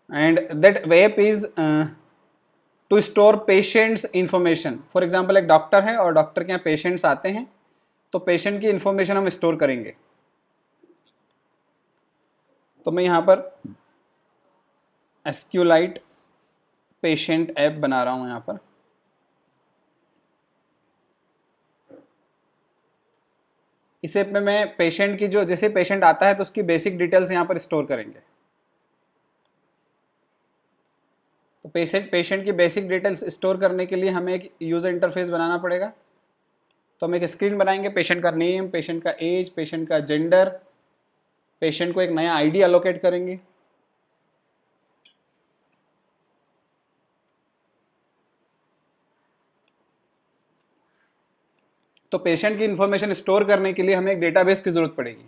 and that web is to store patients information. For example एक doctor है और doctor के यहाँ पेशेंट्स आते हैं, तो पेशेंट की इंफॉर्मेशन हम स्टोर करेंगे। तो मैं यहाँ पर एसक्यूलाइट पेशेंट ऐप बना रहा हूँ। यहाँ पर इस ऐप में मैं पेशेंट की जो, जैसे पेशेंट आता है तो उसकी बेसिक डिटेल्स यहाँ पर स्टोर करेंगे। तो पेशेंट की बेसिक डिटेल्स स्टोर करने के लिए हमें एक यूज़र इंटरफेस बनाना पड़ेगा। तो हम एक स्क्रीन बनाएंगे, पेशेंट का नेम, पेशेंट का एज, पेशेंट का जेंडर, पेशेंट को एक नया आईडी अलोकेट करेंगे। तो पेशेंट की इंफॉर्मेशन स्टोर करने के लिए हमें एक डेटाबेस की जरूरत पड़ेगी।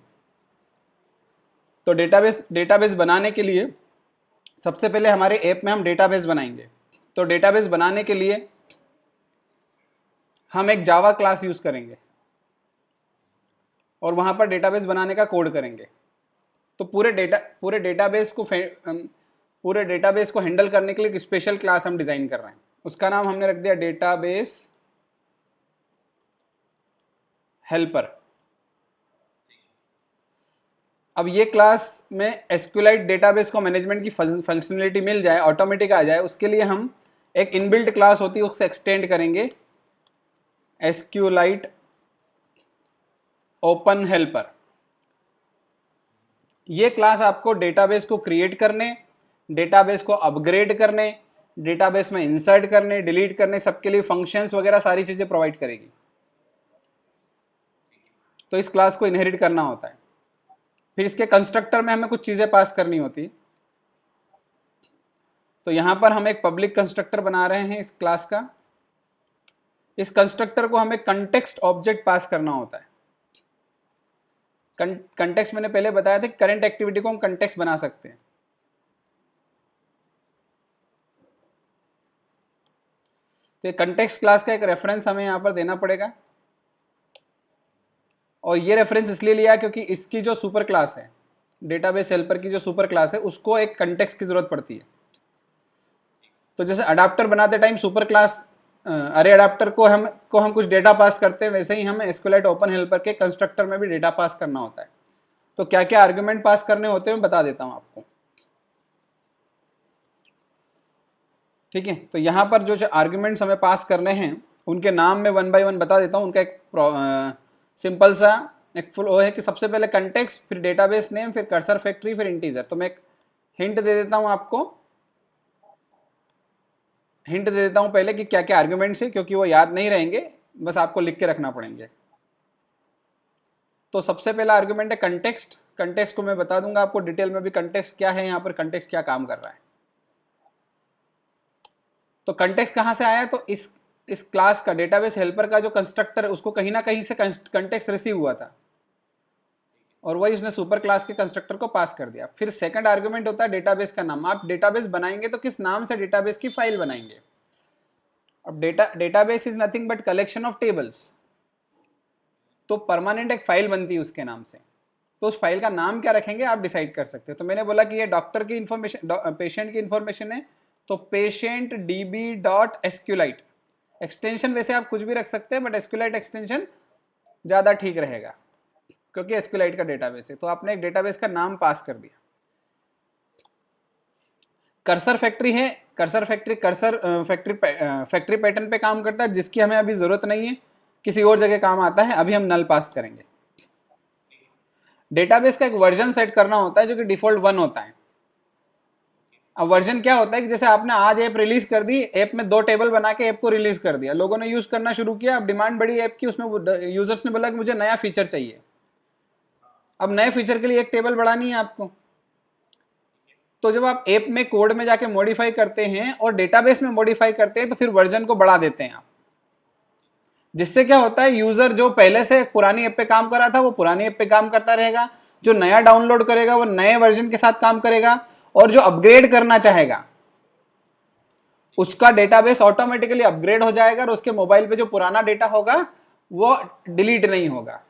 तो डेटाबेस बनाने के लिए सबसे पहले हमारे ऐप में हम डेटाबेस बनाएंगे। तो डेटाबेस बनाने के लिए हम एक जावा क्लास यूज करेंगे और वहां पर डेटाबेस बनाने का कोड करेंगे। तो पूरे डेटाबेस को हैंडल करने के लिए एक स्पेशल क्लास हम डिजाइन कर रहे हैं। उसका नाम हमने रख दिया डेटाबेस हेल्पर। अब ये क्लास में एसक्यूलाइट डेटाबेस को मैनेजमेंट की फंक्शनलिटी मिल जाए, ऑटोमेटिक आ जाए, उसके लिए हम एक इनबिल्ट क्लास होती है उससे एक्सटेंड करेंगे एसक्यूलाइट ओपन हेल्पर। ये क्लास आपको डेटाबेस को क्रिएट करने, डेटाबेस को अपग्रेड करने, डेटाबेस में इंसर्ट करने, डिलीट करने, सबके लिए फंक्शंस वगैरह सारी चीजें प्रोवाइड करेगी। तो इस क्लास को इनहेरिट करना होता है। फिर इसके कंस्ट्रक्टर में हमें कुछ चीजें पास करनी होती। तो यहां पर हम एक पब्लिक कंस्ट्रक्टर बना रहे हैं इस क्लास का। इस कंस्ट्रक्टर को हमें कंटेक्स्ट ऑब्जेक्ट पास करना होता है। कंटेक्स्ट मैंने पहले बताया था कि करंट एक्टिविटी को हम कंटेक्स्ट बना सकते हैं। तो कंटेक्स्ट क्लास का एक रेफरेंस हमें यहां पर देना पड़ेगा और ये रेफरेंस इसलिए लिया क्योंकि इसकी जो सुपर क्लास है, डेटाबेस हेल्पर की जो सुपर क्लास है, उसको एक कंटेक्स्ट की जरूरत पड़ती है। तो जैसे अडाप्टर बनाते टाइम सुपर क्लास अरे अडाप्टर को हम कुछ डेटा पास करते हैं, वैसे ही हमें एसक्यूलाइट ओपन हेल्पर के कंस्ट्रक्टर में भी डेटा पास करना होता है। तो क्या क्या आर्ग्यूमेंट पास करने होते हैं मैं बता देता हूं आपको। ठीक है, तो यहां पर जो आर्ग्यूमेंट्स हमें पास करने हैं उनके नाम में वन बाय वन बता देता हूं। उनका एक सिंपल सा एक फुल वो है कि सबसे पहले कंटेक्स्ट, फिर डेटाबेस नेम, फिर कर्सर फैक्ट्री, फिर इंटीजर। तो मैं एक हिंट दे देता हूं आपको, हिंट दे देता हूं पहले कि क्या क्या आर्ग्यूमेंट्स है, क्योंकि वो याद नहीं रहेंगे, बस आपको लिख के रखना पड़ेंगे। तो सबसे पहला आर्ग्यूमेंट है कंटेक्स्ट। कंटेक्स्ट को मैं बता दूंगा आपको डिटेल में भी, कंटेक्स्ट क्या है, यहाँ पर कंटेक्स्ट क्या काम कर रहा है। तो कंटेक्स्ट कहां से आया, तो इस क्लास का, डेटाबेस हेल्पर का जो कंस्ट्रक्टर है, उसको कहीं ना कहीं से कंटेक्स्ट रिसीव हुआ था और वही उसने सुपर क्लास के कंस्ट्रक्टर को पास कर दिया। फिर सेकंड आर्गुमेंट होता है डेटाबेस का नाम। आप डेटाबेस बनाएंगे तो किस नाम से डेटाबेस की फाइल बनाएंगे। अब database is nothing but collection of tables. तो परमानेंट एक फाइल बनती है उसके नाम से। तो उस फाइल का नाम क्या रखेंगे आप डिसाइड कर सकते हो। तो मैंने बोला कि ये डॉक्टर की इंफॉर्मेशन, पेशेंट की इंफॉर्मेशन है, तो पेशेंट db.sqlite। एक्सटेंशन वैसे आप कुछ भी रख सकते हैं, बट एसक्यूलाइट एक्सटेंशन ज्यादा ठीक रहेगा क्योंकि एसक्यूलाइट का डेटाबेस है। तो आपने एक डेटाबेस का नाम पास कर दिया। कर्सर फैक्ट्री है, कर्सर फैक्ट्री फैक्ट्री पैटर्न पे काम करता है, जिसकी हमें अभी जरूरत नहीं है, किसी और जगह काम आता है। अभी हम नल पास करेंगे। डेटाबेस का एक वर्जन सेट करना होता है जो कि डिफॉल्ट 1 होता है। अब वर्जन क्या होता है कि जैसे आपने आज ऐप रिलीज कर दी, ऐप में 2 टेबल बना के ऐप को रिलीज कर दिया, लोगों ने यूज करना शुरू किया, अब डिमांड बढ़ी ऐप की, उसमें यूजर्स ने बोला कि मुझे नया फीचर चाहिए। अब नए फीचर के लिए एक टेबल बढ़ानी है आपको। तो जब आप ऐप में कोड में जाके मॉडिफाई करते हैं और डेटाबेस में मॉडिफाई करते हैं, तो फिर वर्जन को बढ़ा देते हैं आप। जिससे क्या होता है, यूजर जो पहले से पुरानी ऐप पे काम कर रहा था वो पुरानी ऐप पे काम करता रहेगा, जो नया डाउनलोड करेगा वो नए वर्जन के साथ काम करेगा, और जो अपग्रेड करना चाहेगा उसका डेटाबेस ऑटोमेटिकली अपग्रेड हो जाएगा और उसके मोबाइल पे जो पुराना डेटा होगा वो डिलीट नहीं होगा।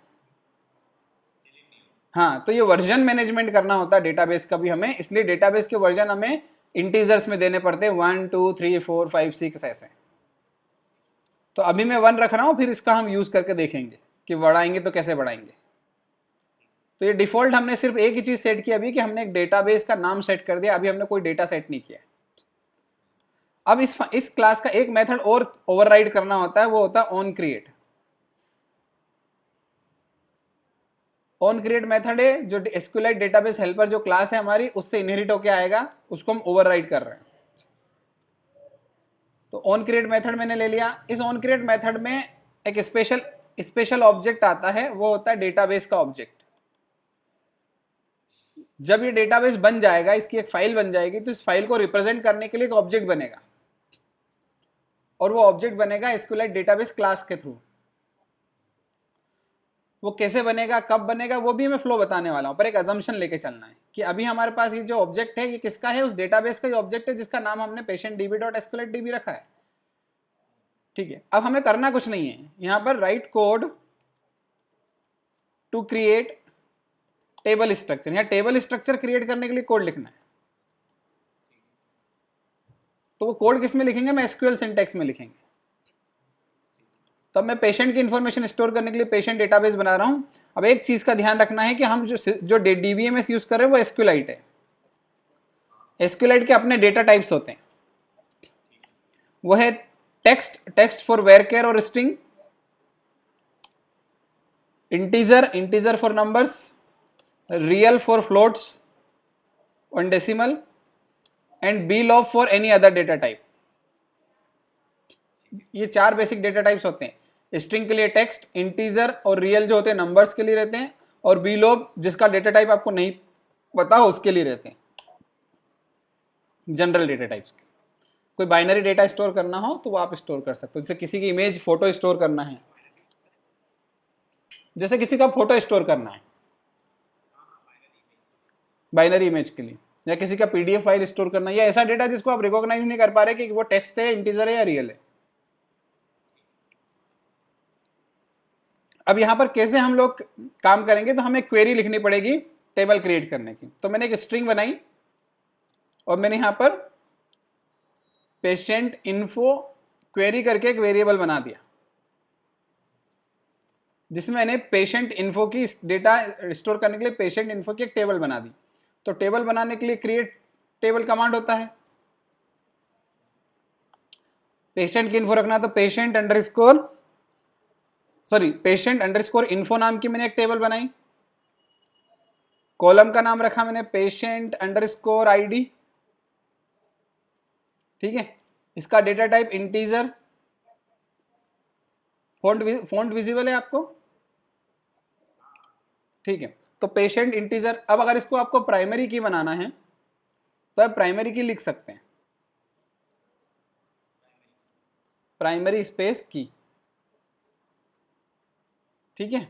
हाँ, तो ये वर्जन मैनेजमेंट करना होता है डेटाबेस का भी हमें, इसलिए डेटाबेस के वर्जन हमें इंटीजर्स में देने पड़ते हैं 1 2 3 4 5 6 ऐसे। तो अभी मैं 1 रख रहा हूँ, फिर इसका हम यूज करके देखेंगे कि बढ़ाएंगे तो कैसे बढ़ाएंगे। तो ये डिफॉल्ट हमने सिर्फ एक ही चीज सेट की अभी, कि हमने एक डेटाबेस का नाम सेट कर दिया, अभी हमने कोई डेटा सेट नहीं किया। अब इस क्लास का एक मेथड और ओवरराइड करना होता है, वो होता है on create. On create method है जो SQLite डेटाबेस हेल्पर जो क्लास है हमारी, उससे इनहेरिट होके आएगा, उसको हम ओवरराइड कर रहे हैं। तो ऑन क्रिएट मेथड मैंने ले लिया। इस ऑन क्रिएट मेथड में एक स्पेशल ऑब्जेक्ट आता है, वो होता है डेटाबेस का ऑब्जेक्ट। जब ये डेटाबेस बन जाएगा, इसकी एक फाइल बन जाएगी, तो इस फाइल को रिप्रेजेंट करने के लिए एक ऑब्जेक्ट बनेगा, और वो ऑब्जेक्ट बनेगा SQLite डेटाबेस क्लास के थ्रू। वो कैसे बनेगा, कब बनेगा, वो भी मैं फ्लो बताने वाला हूं, पर एक अजम्पशन लेके चलना है कि अभी हमारे पास ये जो ऑब्जेक्ट है ये किसका है, उस डेटाबेस का ऑब्जेक्ट है जिसका नाम हमने patientdb.sqlitedb रखा है। ठीक है, अब हमें करना कुछ नहीं है, यहां पर write code to create table structure. यहां टेबल स्ट्रक्चर क्रिएट करने के लिए कोड लिखना है। तो वो कोड किस में लिखेंगे, मैं SQL सिंटैक्स में लिखेंगे। तो अब मैं पेशेंट की इंफॉर्मेशन स्टोर करने के लिए पेशेंट डेटाबेस बना रहा हूं। अब एक चीज का ध्यान रखना है कि हम जो DBMS यूज कर रहे हैं वो SQLite है। SQLite के अपने डेटा टाइप्स होते हैं, वो है टेक्स्ट फॉर वेरकेयर और string, integer for numbers, real for floats और decimal, and blob for any other data type. ये 4 बेसिक डेटा टाइप्स होते हैं। स्ट्रिंग के लिए टेक्स्ट, इंटीजर और रियल जो होते हैं नंबर्स के लिए रहते हैं, और blob जिसका डेटा टाइप आपको नहीं पता उसके लिए रहते हैं, जनरल डेटा टाइप्स। कोई बाइनरी डेटा स्टोर करना हो तो वो आप स्टोर कर सकते हो, जैसे किसी की इमेज फोटो स्टोर करना है, जैसे किसी का फोटो स्टोर करना है बाइनरी इमेज के लिए, या किसी का PDF फाइल स्टोर करना, या ऐसा डेटा जिसको आप रिकॉग्नाइज नहीं कर पा रहे कि वो टेक्स्ट है, इंटीजर है या रियल है। अब यहां पर कैसे हम लोग काम करेंगे, तो हमें क्वेरी लिखनी पड़ेगी टेबल क्रिएट करने की। तो मैंने एक स्ट्रिंग बनाई और मैंने यहां पर पेशेंट इन्फो क्वेरी करके एक वेरिएबल बना दिया, जिसमें मैंने पेशेंट इन्फो की डेटा स्टोर करने के लिए पेशेंट इन्फो की एक टेबल बना दी। तो टेबल बनाने के लिए क्रिएट टेबल कमांड होता है। पेशेंट की इन्फो रखना, तो पेशेंट अंडरस्कोर इन्फो नाम की मैंने एक टेबल बनाई। कॉलम का नाम रखा मैंने पेशेंट अंडरस्कोर ID। ठीक है, इसका data type integer, font visible है आपको? ठीक है, तो पेशेंट इंटीजर। अब अगर इसको आपको प्राइमरी की बनाना है तो आप प्राइमरी की लिख सकते हैं, प्राइमरी स्पेस की। ठीक है,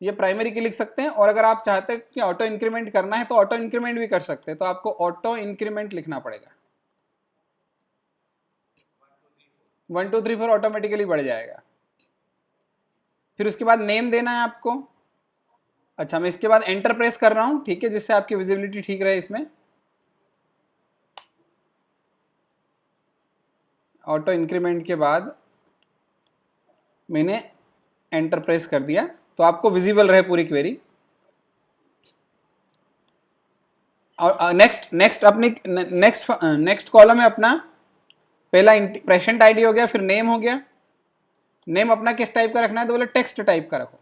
ये प्राइमरी की लिख सकते हैं। और अगर आप चाहते हैं कि ऑटो इंक्रीमेंट करना है तो ऑटो इंक्रीमेंट भी कर सकते हैं, तो आपको ऑटो इंक्रीमेंट लिखना पड़ेगा। 1 2 3 4 ऑटोमेटिकली बढ़ जाएगा। फिर उसके बाद नेम देना है आपको। अच्छा, मैं इसके बाद एंटर प्रेस कर रहा हूं, ठीक है, जिससे आपकी विजिबिलिटी ठीक रहे। इसमें ऑटो इंक्रीमेंट के बाद मैंने एंटर प्रेस कर दिया, तो आपको विजिबल रहे पूरी क्वेरी। और नेक्स्ट कॉलम है अपना, पहला पेशेंट ID हो गया, फिर नेम हो गया। नेम अपना किस टाइप का रखना है, तो बोले टेक्स्ट टाइप का रखो,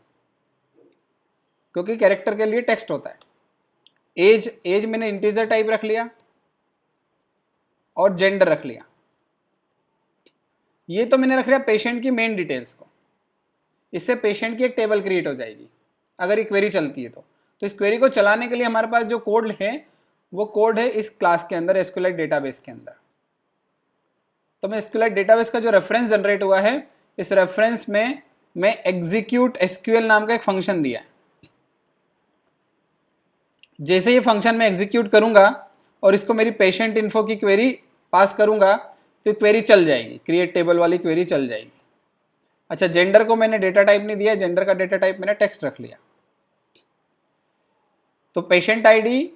क्योंकि कैरेक्टर के लिए टेक्स्ट होता है। एज मैंने इंटीजर टाइप रख लिया और जेंडर रख लिया। ये तो मैंने रख लिया पेशेंट की मेन डिटेल्स को। इससे पेशेंट की एक टेबल क्रिएट हो जाएगी अगर ये क्वेरी चलती है तो इस क्वेरी को चलाने के लिए हमारे पास जो कोड है वो कोड है इस क्लास के अंदर, SQLite डेटाबेस के अंदर। तो मैं SQLite डेटाबेस का जो रेफरेंस जनरेट हुआ है, इस रेफरेंस में मैं एग्जीक्यूट SQL नाम का एक फंक्शन दिया है। जैसे ये फंक्शन मैं एग्जीक्यूट करूंगा और इसको मेरी पेशेंट इन्फो की क्वेरी पास करूंगा तो क्वेरी चल जाएगी, क्रिएट टेबल वाली क्वेरी चल जाएगी। अच्छा, जेंडर को मैंने डेटा टाइप नहीं दिया, जेंडर का डेटा टाइप मैंने टेक्स्ट रख लिया। तो patient ID,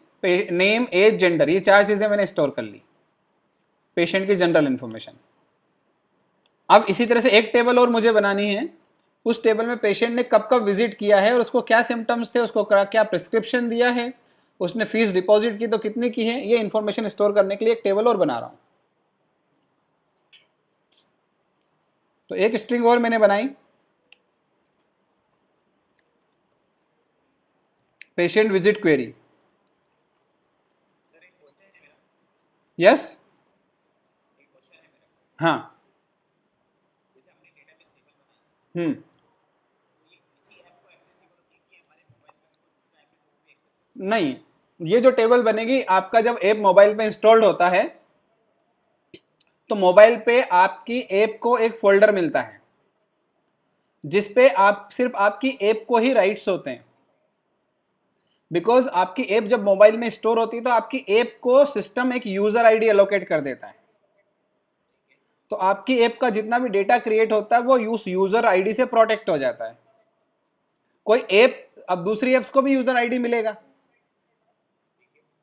name, age, gender, ये 4 चीजें मैंने स्टोर कर ली। पेशेंट की जनरल इंफॉर्मेशन। अब इसी तरह से एक टेबल और मुझे बनानी है, उस टेबल में पेशेंट ने कब कब विजिट किया है और उसको क्या सिम्टम्स थे, उसको क्या प्रिस्क्रिप्शन दिया है, उसने फीस डिपॉजिट की तो कितनी की है, ये इंफॉर्मेशन स्टोर करने के लिए एक टेबल और बना रहा हूं। तो एक स्ट्रिंग और मैंने बनाई, पेशेंट विजिट क्वेरी। यस, हाँ, नहीं, ये जो टेबल बनेगी आपका जब ऐप मोबाइल पे इंस्टॉल्ड होता है तो मोबाइल पे आपकी ऐप को एक फोल्डर मिलता है जिसपे आप सिर्फ आपकी ऐप को ही राइट्स होते हैं। बिकॉज आपकी ऐप जब मोबाइल में स्टोर होती है तो आपकी ऐप को सिस्टम एक यूजर आईडी एलोकेट कर देता है। तो आपकी ऐप का जितना भी डेटा क्रिएट होता है वो यूजर आईडी से प्रोटेक्ट हो जाता है। कोई ऐप, अब दूसरी ऐप्स को भी यूजर आईडी मिलेगा।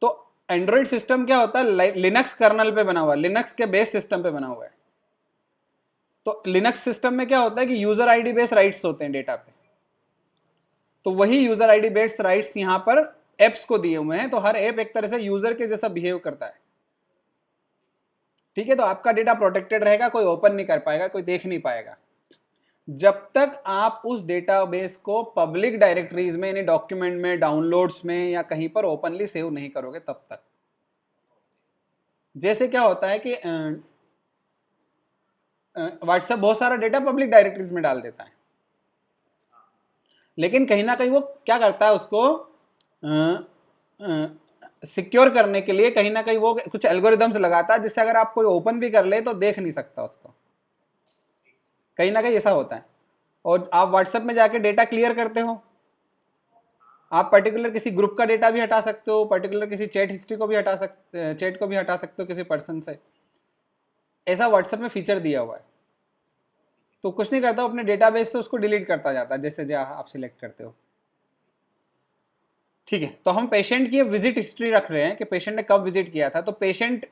तो एंड्रॉइड सिस्टम क्या होता है, लिनक्स कर्नल पे बना हुआ है, लिनक्स के बेस सिस्टम पे बना हुआ है। तो लिनक्स सिस्टम में क्या होता है कि यूजर आईडी बेस राइट्स होते हैं डेटा पे। तो वही यूजर आईडी बेस्ड राइट्स यहां पर एप्स को दिए हुए हैं। तो हर ऐप एक तरह से यूजर के जैसा बिहेव करता है। ठीक है, तो आपका डेटा प्रोटेक्टेड रहेगा, कोई ओपन नहीं कर पाएगा, कोई देख नहीं पाएगा जब तक आप उस डेटाबेस को पब्लिक डायरेक्टरीज में यानी डॉक्यूमेंट में, डाउनलोड्स में या कहीं पर ओपनली सेव नहीं करोगे तब तक। जैसे क्या होता है कि व्हाट्सएप बहुत सारा डेटा पब्लिक डायरेक्टरीज में डाल देता है, लेकिन कहीं ना कहीं वो क्या करता है, उसको सिक्योर करने के लिए कहीं ना कहीं वो कुछ एल्गोरिदम्स लगाता है जिससे अगर आप कोई ओपन भी कर ले तो देख नहीं सकता उसको। कहीं ना कहीं ऐसा होता है। और आप व्हाट्सएप में जाके डेटा क्लियर करते हो, आप पर्टिकुलर किसी ग्रुप का डेटा भी हटा सकते हो, पर्टिकुलर किसी चैट हिस्ट्री को भी हटा सकते, चैट को भी हटा सकते हो किसी पर्सन से। ऐसा व्हाट्सएप में फीचर दिया हुआ है। तो कुछ नहीं करता, अपने डेटाबेस से उसको डिलीट करता जाता है जैसे जैसे आप सिलेक्ट करते हो। ठीक है, तो हम पेशेंट की विजिट हिस्ट्री रख रहे हैं कि पेशेंट ने कब विजिट किया था। तो पेशेंट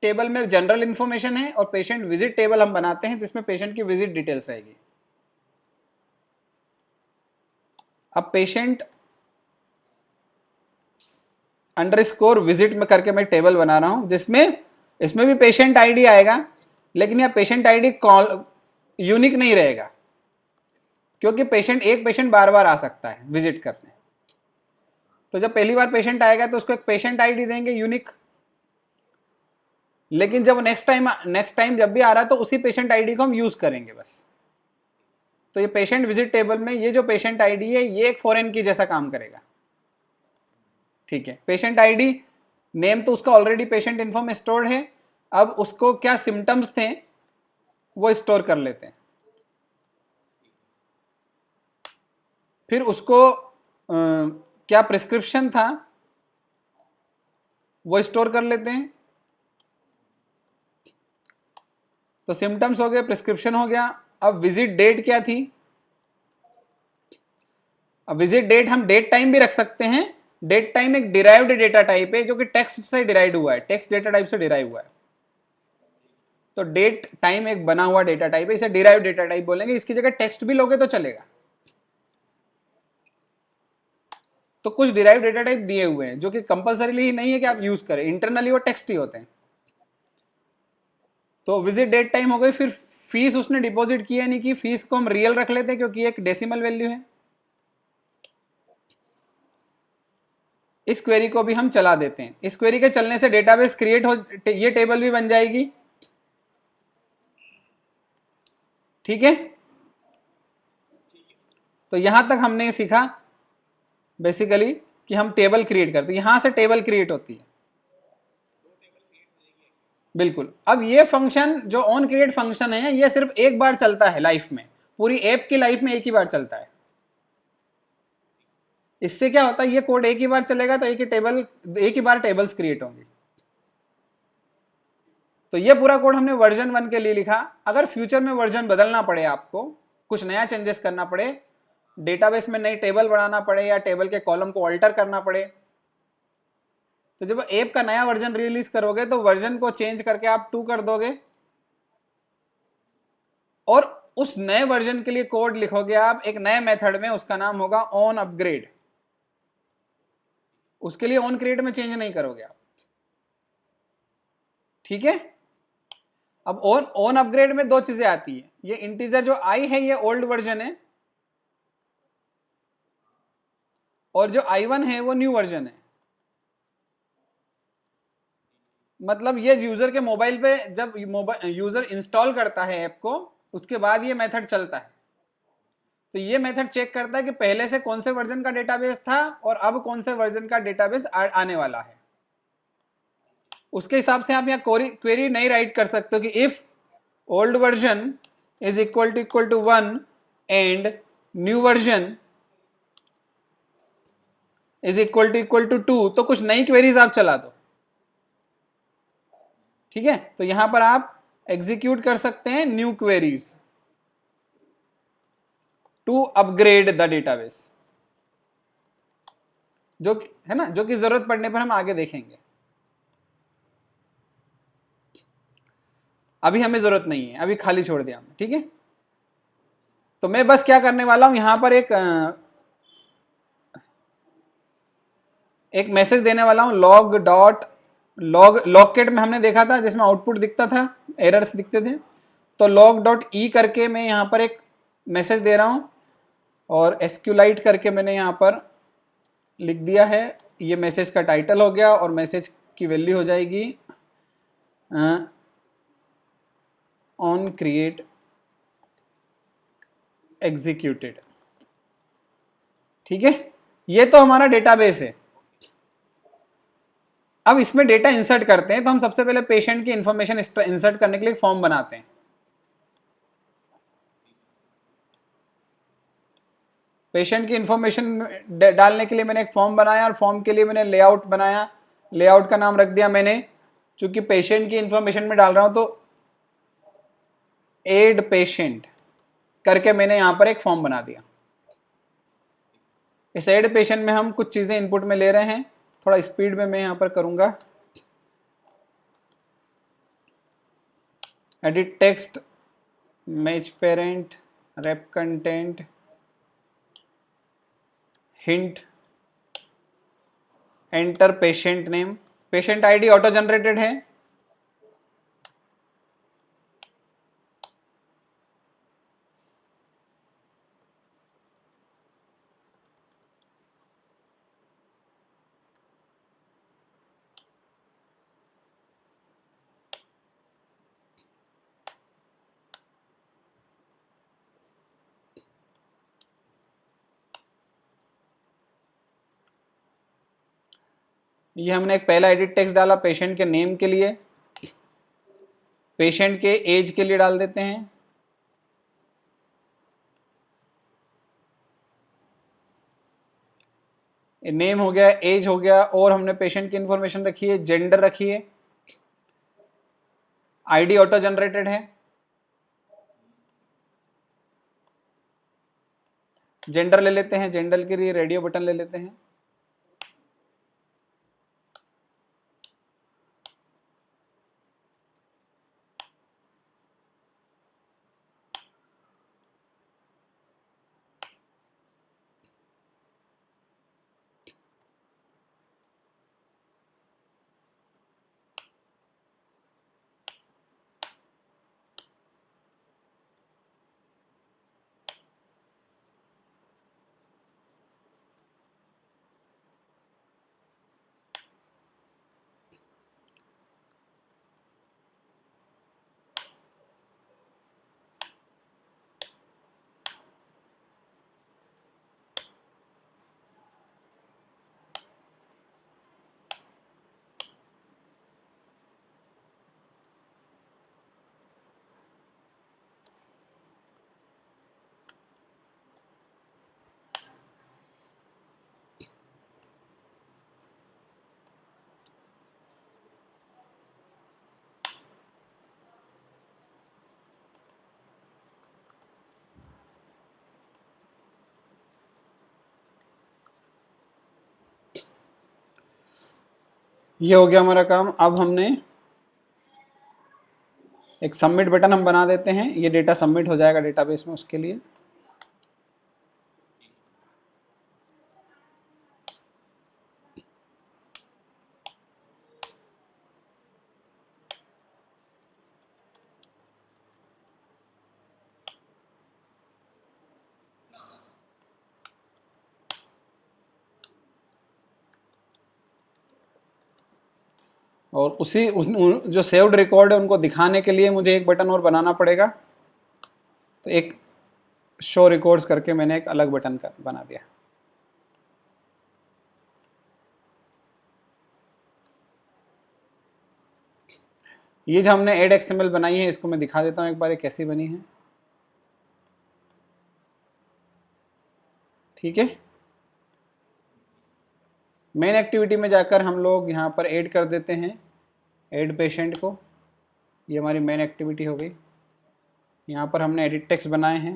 टेबल में जनरल इंफॉर्मेशन है और पेशेंट विजिट टेबल हम बनाते हैं जिसमें पेशेंट की विजिट डिटेल्स रहेगी। अब पेशेंट अंडरस्कोर विजिट में करके मैं टेबल बना रहा हूं जिसमें इसमें भी पेशेंट आईडी आएगा, लेकिन यह पेशेंट आईडी कॉल यूनिक नहीं रहेगा क्योंकि एक पेशेंट बार बार आ सकता है विजिट करने। तो जब पहली बार पेशेंट आएगा तो उसको एक पेशेंट आईडी देंगे यूनिक, लेकिन जब नेक्स्ट टाइम जब भी आ रहा है तो उसी पेशेंट आईडी को हम यूज करेंगे बस। तो ये पेशेंट विजिट टेबल में ये जो पेशेंट आईडी है ये एक फॉरेन की जैसा काम करेगा। ठीक है, पेशेंट आईडी नेम तो उसका ऑलरेडी पेशेंट इन्फो में स्टोर्ड है। अब उसको क्या सिम्टम्स थे वो स्टोर कर लेते हैं, फिर उसको क्या प्रिस्क्रिप्शन था वो स्टोर कर लेते हैं। तो सिम्टम्स हो गए, प्रिस्क्रिप्शन हो गया। अब विजिट डेट क्या थी, अब विजिट डेट हम डेट टाइम भी रख सकते हैं। डेट टाइम एक डिराइव्ड डेटा टाइप है जो कि टेक्स्ट से डिराइव हुआ है, टेक्स्ट डेटा टाइप से डिराइव हुआ है। तो डेट टाइम एक बना हुआ डेटा टाइप है, इसे डिराइव्ड डेटा टाइप बोलेंगे। इसकी जगह टेक्स्ट भी लोगे तो चलेगा। तो कुछ डिराइव्ड डेटा टाइप दिए हुए हैं जो कि कंपलसरीली ही नहीं है कि आप यूज करें, इंटरनली वो टेक्स्ट ही होते हैं। तो विजिट डेट टाइम हो गई। फिर फीस उसने डिपॉजिट की है नहीं की, फीस को हम रियल रख लेते हैं क्योंकि एक डेसिमल वैल्यू है। इस क्वेरी को भी हम चला देते हैं। इस क्वेरी के चलने से डेटाबेस क्रिएट हो, ये टेबल भी बन जाएगी। ठीक है, तो यहां तक हमने सीखा बेसिकली कि हम टेबल क्रिएट करते हैं, यहां से टेबल क्रिएट होती है। बिल्कुल। अब ये फंक्शन जो ऑन क्रिएट फंक्शन है ये सिर्फ एक बार चलता है लाइफ में, पूरी ऐप की लाइफ में एक ही बार चलता है। इससे क्या होता है, ये कोड एक ही बार चलेगा तो एक ही बार टेबल्स क्रिएट होंगी। तो ये पूरा कोड हमने वर्जन 1 के लिए लिखा। अगर फ्यूचर में वर्जन बदलना पड़े, आपको कुछ नया चेंजेस करना पड़े, डेटाबेस में नई टेबल बनाना पड़े या टेबल के कॉलम को ऑल्टर करना पड़े, तो जब ऐप का नया वर्जन रिलीज करोगे तो वर्जन को चेंज करके आप 2 कर दोगे, और उस नए वर्जन के लिए कोड लिखोगे आप एक नए मेथड में, उसका नाम होगा ऑन अपग्रेड। उसके लिए ऑन क्रिएट में चेंज नहीं करोगे आप, ठीक है। अब ऑन अपग्रेड में दो चीजें आती है, ये इंटीजर जो आई है ये ओल्ड वर्जन है, और जो i1 है वो न्यू वर्जन है। मतलब ये यूजर के मोबाइल पे जब यूजर इंस्टॉल करता है ऐप को, उसके बाद ये मेथड चलता है। तो ये मेथड चेक करता है कि पहले से कौन से वर्जन का डेटाबेस था और अब कौन से वर्जन का डेटाबेस आने वाला है। उसके हिसाब से आप यहाँ क्वेरी नहीं राइट कर सकते हो कि if old version is equal to 1 and new version is equal to 2, तो कुछ नई क्वेरीज आप चला दो, ठीक है। तो यहां पर आप एग्जीक्यूट कर सकते हैं new queries to upgrade the database, जो है ना, जो कि जरूरत पड़ने पर हम आगे देखेंगे। अभी हमें जरूरत नहीं है, अभी खाली छोड़ दिया हमने, ठीक है। तो मैं बस क्या करने वाला हूं, यहां पर एक मैसेज देने वाला हूं, लॉगकेट में हमने देखा था जिसमें आउटपुट दिखता था, एरर्स दिखते थे। तो log.e करके मैं यहां पर एक मैसेज दे रहा हूं, और एसक्यूलाइट करके मैंने यहां पर लिख दिया है। ये मैसेज का टाइटल हो गया, और मैसेज की वैल्यू हो जाएगी ऑन क्रिएट एग्जीक्यूटेड, ठीक है। ये तो हमारा डेटाबेस है। अब इसमें डेटा इंसर्ट करते हैं, तो हम सबसे पहले पेशेंट की इंफॉर्मेशन इंसर्ट करने के लिए फॉर्म बनाते हैं। पेशेंट की इंफॉर्मेशन डालने के लिए मैंने एक फॉर्म बनाया, और फॉर्म के लिए मैंने लेआउट बनाया। लेआउट का नाम रख दिया मैंने, चूंकि पेशेंट की इंफॉर्मेशन में डाल रहा हूं, तो एड पेशेंट करके मैंने यहां पर एक फॉर्म बना दिया। इस एड पेशेंट में हम कुछ चीजें इनपुट में ले रहे हैं, थोड़ा स्पीड में मैं यहां पर करूंगा। Edit text, match parent, rape content, hint, enter patient name. Patient ID auto generated है। ये हमने एक पहला एडिट टेक्स्ट डाला पेशेंट के नेम के लिए, पेशेंट के एज के लिए डाल देते हैं। नेम हो गया, एज हो गया, और हमने पेशेंट की इंफॉर्मेशन रखी है, जेंडर रखी है, आईडी ऑटो जनरेटेड है। जेंडर ले लेते हैं, जेंडर के लिए रेडियो बटन ले लेते हैं। ये हो गया हमारा काम। अब हमने एक सबमिट बटन हम बना देते हैं, ये डेटा सबमिट हो जाएगा डेटाबेस में उसके लिए। और जो सेव्ड रिकॉर्ड है उनको दिखाने के लिए मुझे एक बटन और बनाना पड़ेगा। तो एक शो रिकॉर्ड्स करके मैंने एक अलग बटन बना दिया। ये जो हमने एड एक्सएमएल बनाई है इसको मैं दिखा देता हूँ एक बार ये कैसी बनी है। ठीक है, मेन एक्टिविटी में जाकर हम लोग यहाँ पर ऐड कर देते हैं ऐड पेशेंट को। ये हमारी मेन एक्टिविटी हो गई। यहाँ पर हमने एडिट टेक्स्ट बनाए हैं,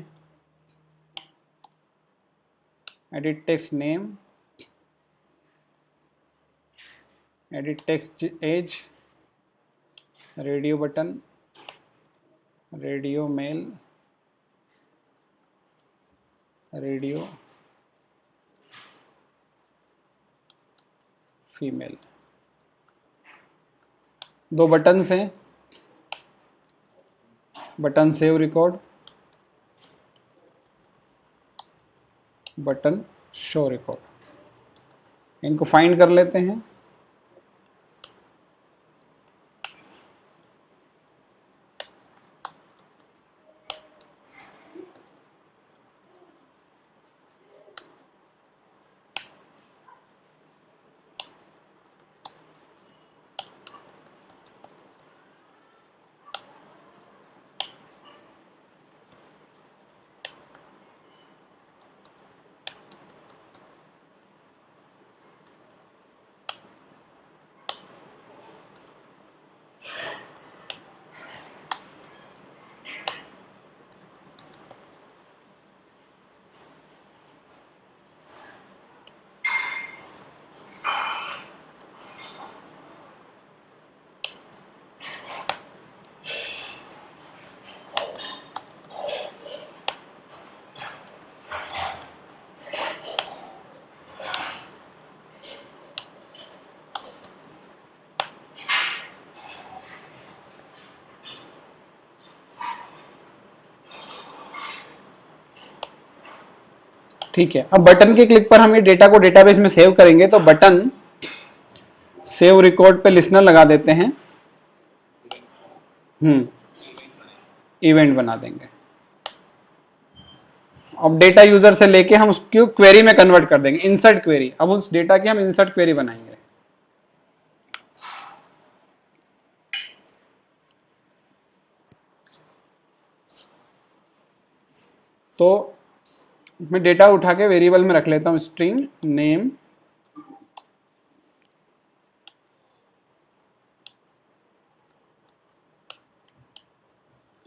edit text name, edit text age, radio button, radio male, radio female. दो बटन्स हैं, button save record, button show record. इनको फाइंड कर लेते हैं। ठीक है, अब बटन के क्लिक पर हम ये डेटा को डेटाबेस में सेव करेंगे। तो बटन सेव रिकॉर्ड पे लिसनर लगा देते हैं। इवेंट बना देंगे। अब डेटा यूजर से लेके हम उसको क्वेरी में कन्वर्ट कर देंगे, इंसर्ट क्वेरी। अब उस डेटा की हम इंसर्ट क्वेरी बनाएंगे। तो मैं डेटा उठा के वेरिएबल में रख लेता हूं, string name,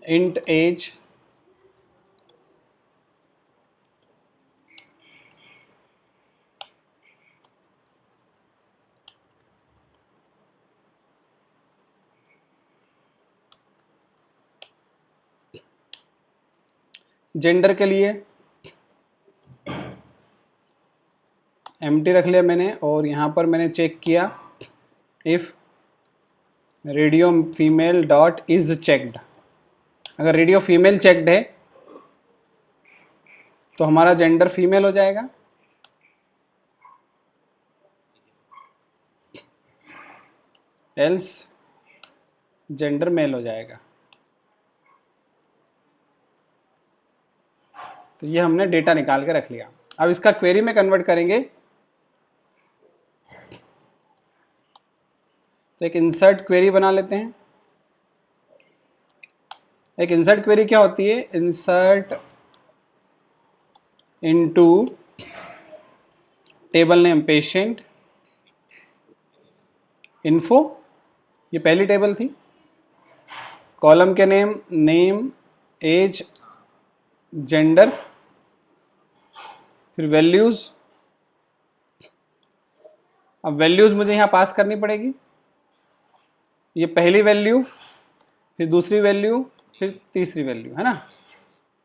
int age, gender के लिए एम्प्टी रख लिया मैंने। और यहां पर मैंने चेक किया if radio female dot is checked. अगर रेडियो फीमेल चेक्ड है तो हमारा जेंडर फीमेल हो जाएगा। एल्स जेंडर मेल हो जाएगा। तो ये हमने डेटा निकाल के रख लिया। अब इसका क्वेरी में कन्वर्ट करेंगे। तो एक इंसर्ट क्वेरी बना लेते हैं। एक इंसर्ट क्वेरी क्या होती है? Insert into table name patient info, ये पहली टेबल थी। कॉलम के नेम नेम, एज, जेंडर, फिर वैल्यूज। अब वैल्यूज मुझे यहां पास करनी पड़ेगी। ये पहली वैल्यू, फिर दूसरी वैल्यू, फिर तीसरी वैल्यू, है ना।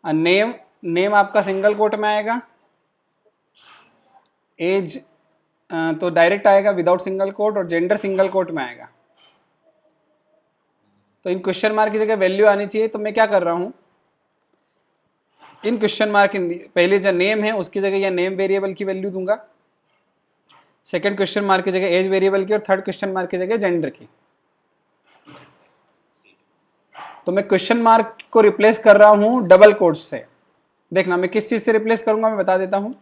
नेम, नेम आपका सिंगल कोट में आएगा। एज तो डायरेक्ट आएगा विदाउट सिंगल कोट, और जेंडर सिंगल कोट में आएगा। तो इन क्वेश्चन मार्क की जगह वैल्यू आनी चाहिए। तो मैं क्या कर रहा हूं, इन क्वेश्चन मार्क पहले जो नेम है उसकी जगह या नेम वेरिएबल की वैल्यू दूंगा, सेकंड क्वेश्चन मार्क की जगह एज वेरिएबल की, और थर्ड क्वेश्चन मार्क की जगह जेंडर की। तो मैं क्वेश्चन मार्क को रिप्लेस कर रहा हूं डबल कोट्स से। देखना मैं किस चीज से रिप्लेस करूंगा, मैं बता देता हूं।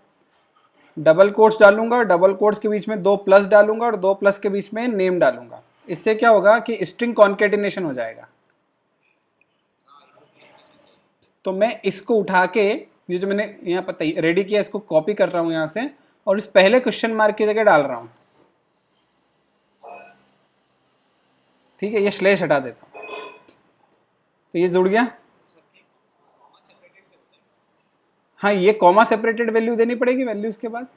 डबल कोट्स डालूंगा, डबल कोट्स के बीच में 2 प्लस डालूंगा, और 2 प्लस के बीच में नेम डालूंगा। इससे क्या होगा कि स्ट्रिंग कॉन्केटिनेशन हो जाएगा। तो मैं इसको उठा के, ये जो मैंने यहाँ पर रेडी किया, इसको कॉपी कर रहा हूं यहां से, और इस पहले क्वेश्चन मार्क की जगह डाल रहा हूं। ठीक है, ये स्लैश हटा देता हूं, तो ये जुड़ गया। हाँ, ये कॉमा सेपरेटेड वैल्यू देनी पड़ेगी वैल्यूज के बाद।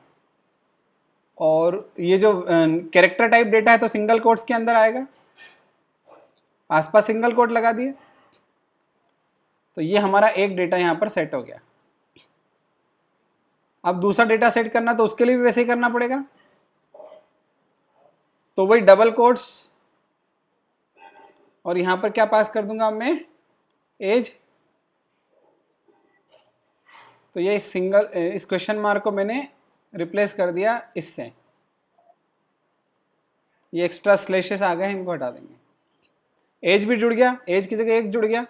और ये जो कैरेक्टर टाइप डेटा है तो सिंगल कोट्स के अंदर आएगा, आसपास सिंगल कोट लगा दिए। तो ये हमारा एक डेटा यहां पर सेट हो गया। अब दूसरा डेटा सेट करना तो उसके लिए भी वैसे ही करना पड़ेगा। तो वही डबल कोट्स, और यहां पर क्या पास कर दूंगा मैं, एज। तो ये सिंगल, इस क्वेश्चन मार्क को मैंने रिप्लेस कर दिया इससे। ये एक्स्ट्रा स्लैशेस आ गए, इनको हटा देंगे। एज भी जुड़ गया, एज की जगह एक जुड़ गया।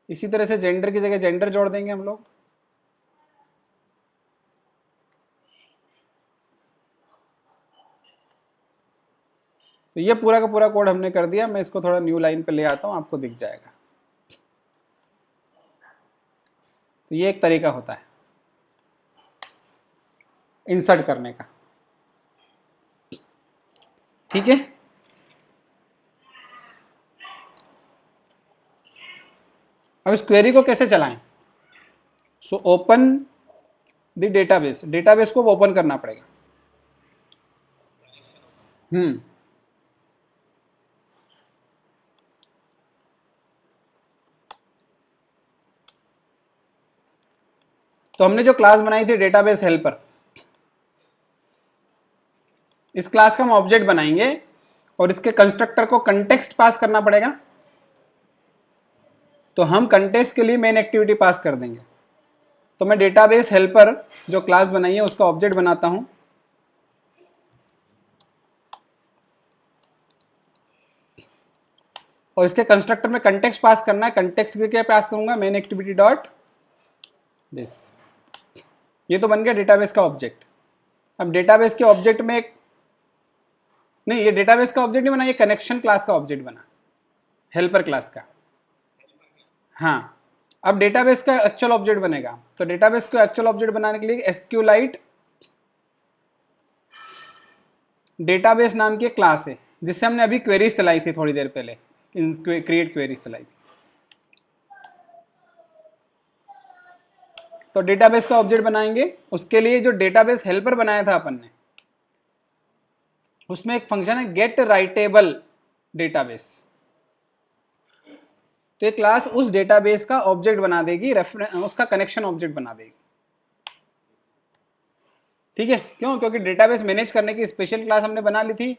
इसी तरह से जेंडर की जगह जेंडर जोड़ देंगे हम लोग। तो ये पूरा का पूरा कोड हमने कर दिया। मैं इसको थोड़ा न्यू लाइन पे ले आता हूं, आपको दिख जाएगा। तो ये एक तरीका होता है इंसर्ट करने का। ठीक है, अब इस क्वेरी को कैसे चलाएं। So open the database, database को ओपन करना पड़ेगा। तो हमने जो क्लास बनाई थी डेटाबेस हेल्पर, इस क्लास का हम ऑब्जेक्ट बनाएंगे, और इसके कंस्ट्रक्टर को कंटेक्स्ट पास करना पड़ेगा। तो हम कंटेक्स्ट के लिए मेन एक्टिविटी पास कर देंगे। तो मैं डेटाबेस हेल्पर जो क्लास बनाई है उसका ऑब्जेक्ट बनाता हूं, और इसके कंस्ट्रक्टर में कंटेक्स्ट पास करना है। कंटेक्स्ट के क्या पास करूंगा, मेन एक्टिविटी डॉट दिस। ये तो बन गया डेटाबेस का ऑब्जेक्ट। अब डेटाबेस के ऑब्जेक्ट में एक, नहीं, ये डेटाबेस का ऑब्जेक्ट नहीं बना, ये कनेक्शन क्लास का ऑब्जेक्ट बना, हेल्पर क्लास का। हाँ, अब डेटाबेस का एक्चुअल ऑब्जेक्ट बनेगा। तो डेटाबेस को एक्चुअल ऑब्जेक्ट बनाने के लिए एसक्यूलाइट डेटाबेस नाम की एक क्लास है, जिससे हमने अभी क्वेरीज चलाई थी थोड़ी देर पहले, क्रिएट क्वेरीज चलाई थी। तो डेटाबेस का ऑब्जेक्ट बनाएंगे। उसके लिए जो डेटाबेस हेल्पर बनाया था अपन ने, उसमें एक फंक्शन है गेट राइटेबल डेटाबेस। तो ये क्लास उस डेटाबेस का ऑब्जेक्ट बना देगी, उसका कनेक्शन ऑब्जेक्ट बना देगी। ठीक है, क्यों, क्योंकि डेटाबेस मैनेज करने की स्पेशल क्लास हमने बना ली थी।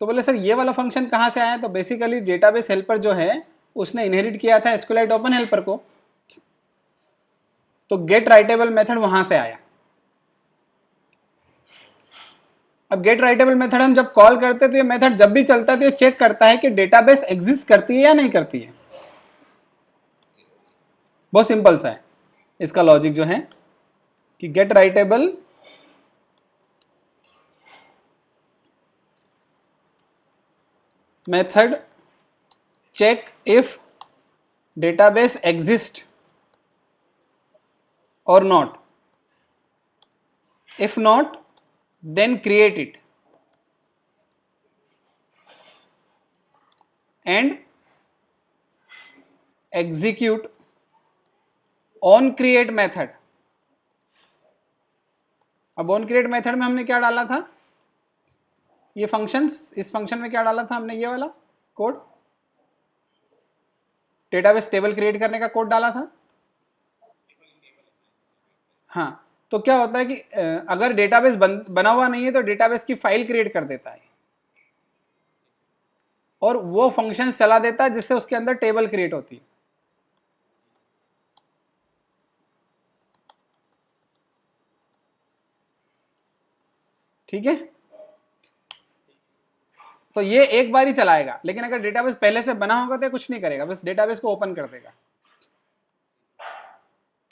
तो बोले सर ये वाला फंक्शन कहां से आया, तो बेसिकली डेटाबेस हेल्पर जो है उसने इनहेरिट किया था एसक्यूएलाइट ओपन हेल्पर को। तो गेट राइटेबल मेथड वहां से आया। अब गेट राइटेबल मेथड हम जब कॉल करते हैं तो ये मेथड जब भी चलता है तो ये चेक करता है कि डेटाबेस एग्जिस्ट करती है या नहीं करती है। बहुत सिंपल सा है इसका लॉजिक जो है कि get writable method check if database exist or not. If not, then create it and execute on create method. अब on create method में हमने क्या डाला था, ये फंक्शंस, इस फंक्शन में क्या डाला था हमने, ये वाला कोड, डेटाबेस टेबल क्रिएट करने का कोड डाला था। हाँ, तो क्या होता है कि अगर डेटाबेस बना हुआ नहीं है तो डेटाबेस की फाइल क्रिएट कर देता है और वो फंक्शन चला देता है जिससे उसके अंदर टेबल क्रिएट होती है। ठीक है, तो ये एक बार ही चलाएगा, लेकिन अगर डेटाबेस पहले से बना होगा तो कुछ नहीं करेगा, बस डेटाबेस को ओपन कर देगा।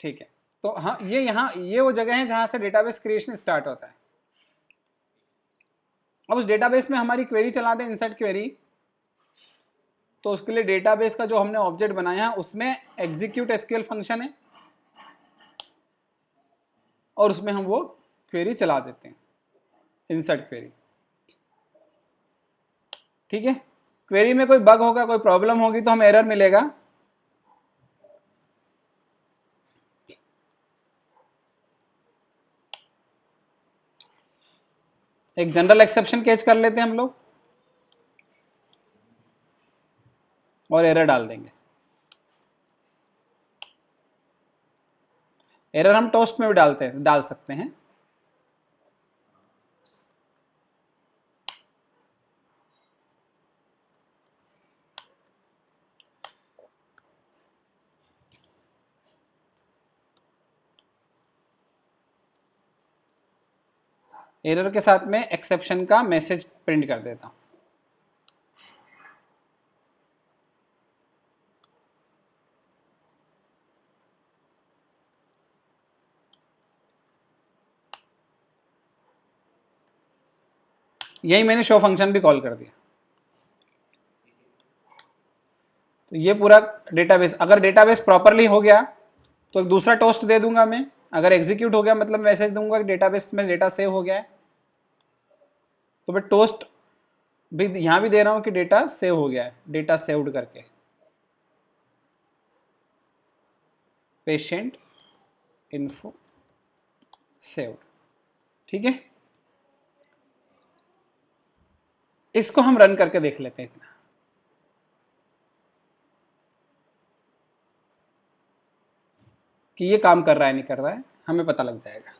ठीक है, तो हाँ, ये वो जगह है जहां से डेटाबेस क्रिएशन स्टार्ट होता है। अब उस डेटाबेस में हमारी क्वेरी चला दें, इंसर्ट क्वेरी, तो उसके लिए डेटाबेस का जो हमने ऑब्जेक्ट बनाया है उसमें एग्जीक्यूट एसक्यूएल फंक्शन है और उसमें हम वो क्वेरी चला देते हैं, इंसर्ट क्वेरी। ठीक है, क्वेरी में कोई बग होगा, कोई प्रॉब्लम होगी तो हमें एरर मिलेगा। एक जनरल एक्सेप्शन कैच कर लेते हैं हम लोग और एरर डाल देंगे। एरर हम टोस्ट में भी डाल सकते हैं। एरर के साथ में एक्सेप्शन का मैसेज प्रिंट कर देता हूं। यही मैंने शो फंक्शन भी कॉल कर दिया। तो ये पूरा डेटाबेस, अगर डेटाबेस प्रॉपरली हो गया तो एक दूसरा टोस्ट दे दूंगा मैं, अगर एग्जीक्यूट हो गया मतलब मैसेज दूंगा कि डेटाबेस में डेटा सेव हो गया है, तो मैं टोस्ट भी यहां भी दे रहा हूं कि डेटा सेव हो गया है, डेटा सेव्ड करके, पेशेंट इन्फो सेव्ड। ठीक है, इसको हम रन करके देख लेते हैं इतना। कि ये काम कर रहा है नहीं कर रहा है, हमें पता लग जाएगा।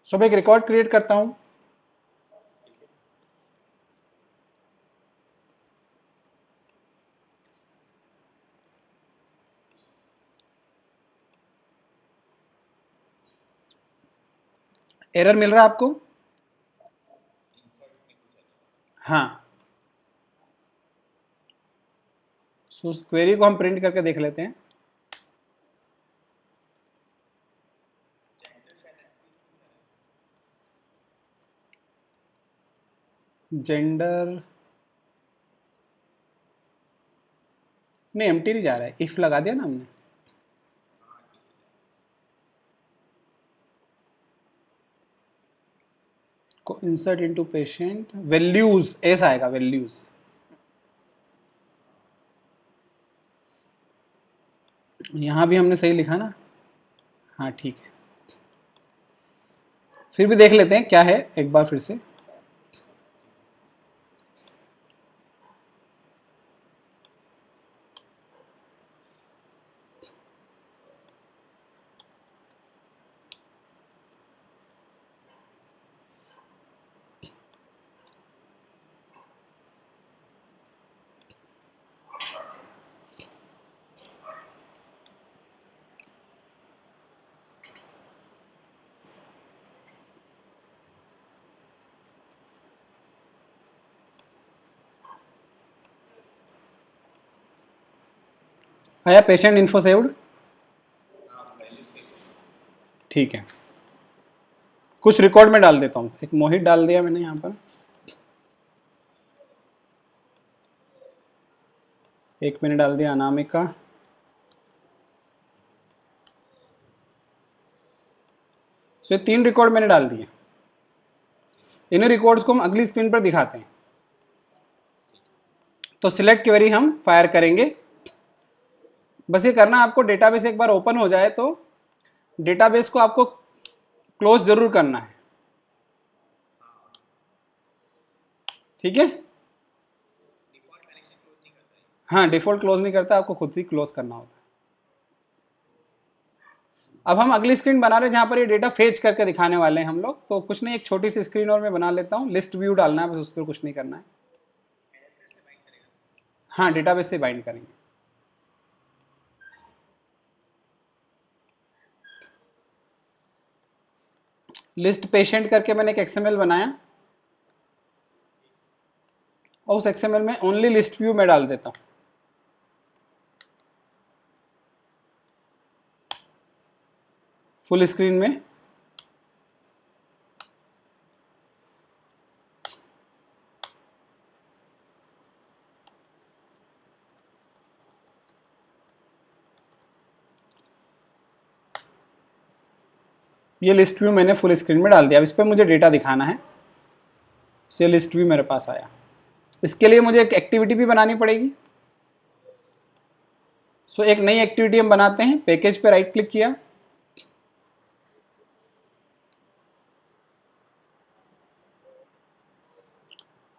सो मैं एक रिकॉर्ड क्रिएट करता हूं। एरर मिल रहा है आपको? हाँ, सो उस क्वेरी को हम प्रिंट करके देख लेते हैं। जेंडर नहीं, एम्प्टी नहीं जा रहा है, इफ लगा दिया ना हमने। को इंसर्ट इनटू पेशेंट, वैल्यूज ऐसा आएगा, वैल्यूज। यहां भी हमने सही लिखा ना? हाँ ठीक है, फिर भी देख लेते हैं क्या है एक बार फिर से। आया पेशेंट इन्फो सेव्ड? ठीक है, कुछ रिकॉर्ड में डाल देता हूँ, एक मोहित डाल दिया मैंने यहाँ पर। एक मैंने डाल दिया अनामिका। सो ये 3 रिकॉर्ड मैंने डाल दिए। इन रिकॉर्ड्स को हम अगली स्क्रीन पर दिखाते हैं। तो सिलेक्ट क्वेरी हम फायर करेंगे। बस ये करना आपको, डेटाबेस एक बार ओपन हो जाए तो डेटाबेस को आपको क्लोज जरूर करना है, ठीक है। हाँ, डिफॉल्ट क्लोज नहीं करता, आपको खुद ही क्लोज करना होता है। अब हम अगली स्क्रीन बना रहे हैं जहां पर ये डेटा फेच करके दिखाने वाले हैं हम लोग। तो कुछ नहीं, एक छोटी सी स्क्रीन और मैं बना लेता हूँ। लिस्ट व्यू डालना है बस, उस पर कुछ नहीं करना है। हाँ, डेटाबेस से बाइंड करेंगे। लिस्ट पेशेंट करके मैंने एक एक्सएमएल बनाया और उस एक्सएमएल में ओनली लिस्ट व्यू में डाल देता हूँ। फुल स्क्रीन में ये लिस्ट व्यू मैंने फुल स्क्रीन में डाल दिया। अब इस पर मुझे डेटा दिखाना है। ये लिस्ट व्यू मेरे पास आया। इसके लिए मुझे एक एक्टिविटी भी बनानी पड़ेगी। सो एक नई एक्टिविटी हम बनाते हैं। पैकेज पे राइट क्लिक किया,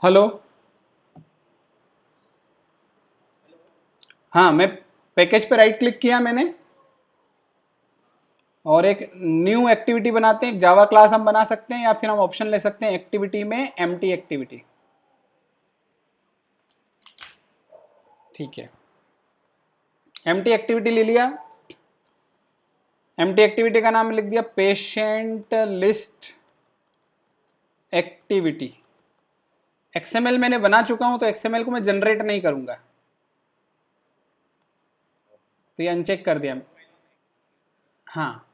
हेलो, हाँ, मैं पैकेज पे राइट क्लिक किया मैंने और एक न्यू एक्टिविटी बनाते हैं। एक जावा क्लास हम बना सकते हैं या फिर हम ऑप्शन ले सकते हैं एक्टिविटी में एम्प्टी एक्टिविटी। ठीक है, एम्प्टी एक्टिविटी ले लिया। एम्प्टी एक्टिविटी का नाम लिख दिया पेशेंट लिस्ट एक्टिविटी। एक्सएमएल मैंने बना चुका हूं तो एक्सएमएल को मैं जनरेट नहीं करूंगा, तो ये अनचेक कर दिया। हाँ,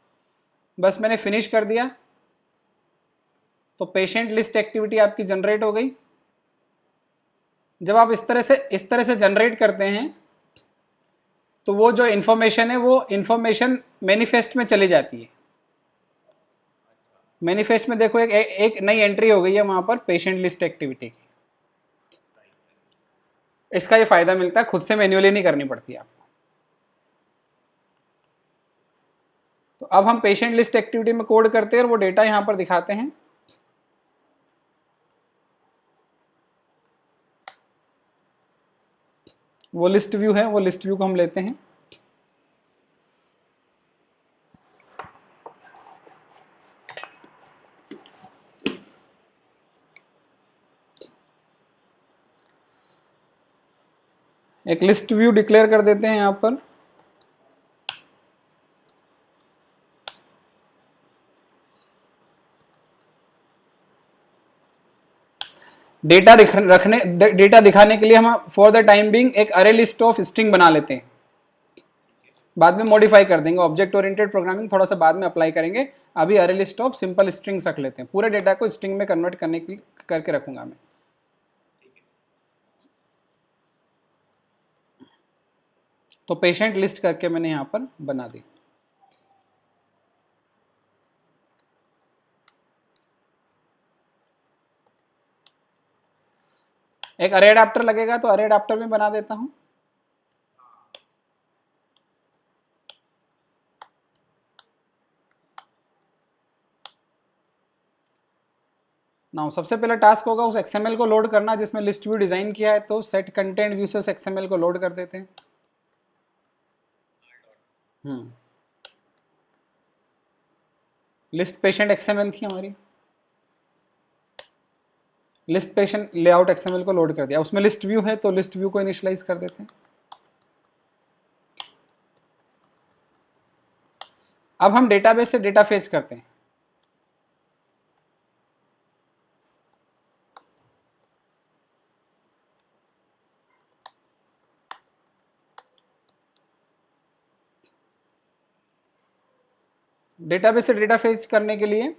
बस मैंने फिनिश कर दिया तो पेशेंट लिस्ट एक्टिविटी आपकी जनरेट हो गई। जब आप इस तरह से जनरेट करते हैं तो वो जो इन्फॉर्मेशन है वो इन्फॉर्मेशन मैनिफेस्ट में चली जाती है। मैनिफेस्ट में देखो एक नई एंट्री हो गई है वहां पर पेशेंट लिस्ट एक्टिविटी की। इसका ये फायदा मिलता है, खुद से मैन्युअली नहीं करनी पड़ती आपको। तो अब हम पेशेंट लिस्ट एक्टिविटी में कोड करते हैं और वो डेटा यहां पर दिखाते हैं। वो लिस्ट व्यू है, वो लिस्ट व्यू को हम लेते हैं। एक लिस्ट व्यू डिक्लेयर कर देते हैं यहां पर। डेटा दिखाने के लिए हम फॉर द टाइम बीइंग एक अरे लिस्ट ऑफ स्ट्रिंग बना लेते हैं। बाद में मॉडिफाई कर देंगे, ऑब्जेक्ट ओरिएंटेड प्रोग्रामिंग थोड़ा सा बाद में अप्लाई करेंगे। अभी अरे लिस्ट ऑफ सिंपल स्ट्रिंग्स रख लेते हैं। पूरे डेटा को स्ट्रिंग में कन्वर्ट करने की करके रखूंगा मैं। तो पेशेंट लिस्ट करके मैंने यहां पर बना दी। एक अरे अडाप्टर लगेगा तो अरे अडाप्टर में बना देता हूं। ना सबसे पहला टास्क होगा उस एक्सएमएल को लोड करना जिसमें लिस्ट व्यू डिजाइन किया है। तो सेट कंटेंट व्यू से उस एक्सएमएल को लोड कर देते हैं। लिस्ट पेशेंट एक्सएमएल थी हमारी। लिस्ट पेशेंट लेआउट एक्सएमएल को लोड कर दिया। उसमें लिस्ट व्यू है तो लिस्ट व्यू को इनिशियलाइज कर देते हैं। अब हम डेटाबेस से डेटा फेच करते हैं। डेटाबेस से डेटा फेच करने के लिए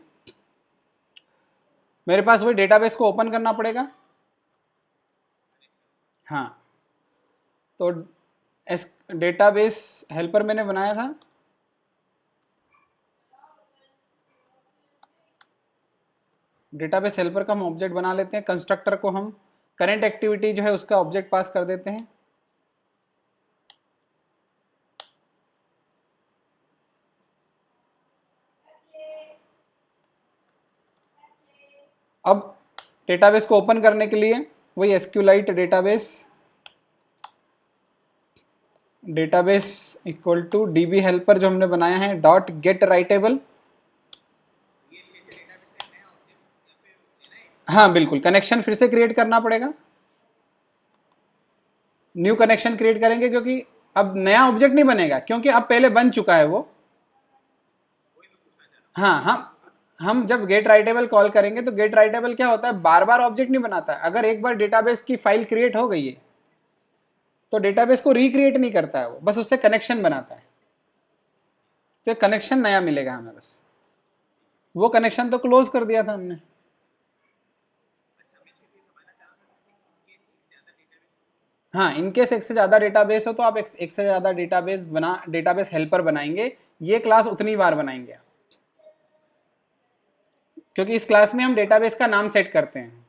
मेरे पास वही डेटाबेस को ओपन करना पड़ेगा। हाँ, तो डेटाबेस हेल्पर मैंने बनाया था, डेटाबेस हेल्पर का हम ऑब्जेक्ट बना लेते हैं, कंस्ट्रक्टर को हम करंट एक्टिविटी जो है उसका ऑब्जेक्ट पास कर देते हैं। अब डेटाबेस को ओपन करने के लिए वही SQLite database equal to DB helper जो हमने बनाया है डॉट गेट राइटेबल। हाँ बिल्कुल, कनेक्शन फिर से क्रिएट करना पड़ेगा, न्यू कनेक्शन क्रिएट करेंगे क्योंकि अब नया ऑब्जेक्ट नहीं बनेगा, क्योंकि अब पहले बन चुका है वो। हाँ, हम जब गेट राइटेबल कॉल करेंगे तो गेट राइटेबल क्या होता है, बार बार ऑब्जेक्ट नहीं बनाता है। अगर एक बार डेटाबेस की फाइल क्रिएट हो गई है तो डेटाबेस को रिक्रिएट नहीं करता है वो, बस उससे कनेक्शन बनाता है। तो कनेक्शन नया मिलेगा हमें, बस वो कनेक्शन तो क्लोज कर दिया था हमने। हाँ, इनकेस एक से ज़्यादा डेटाबेस हो तो आप एक से ज़्यादा डेटाबेस हेल्पर बनाएंगे, ये क्लास उतनी बार बनाएंगे आप, क्योंकि इस क्लास में हम डेटाबेस का नाम सेट करते हैं।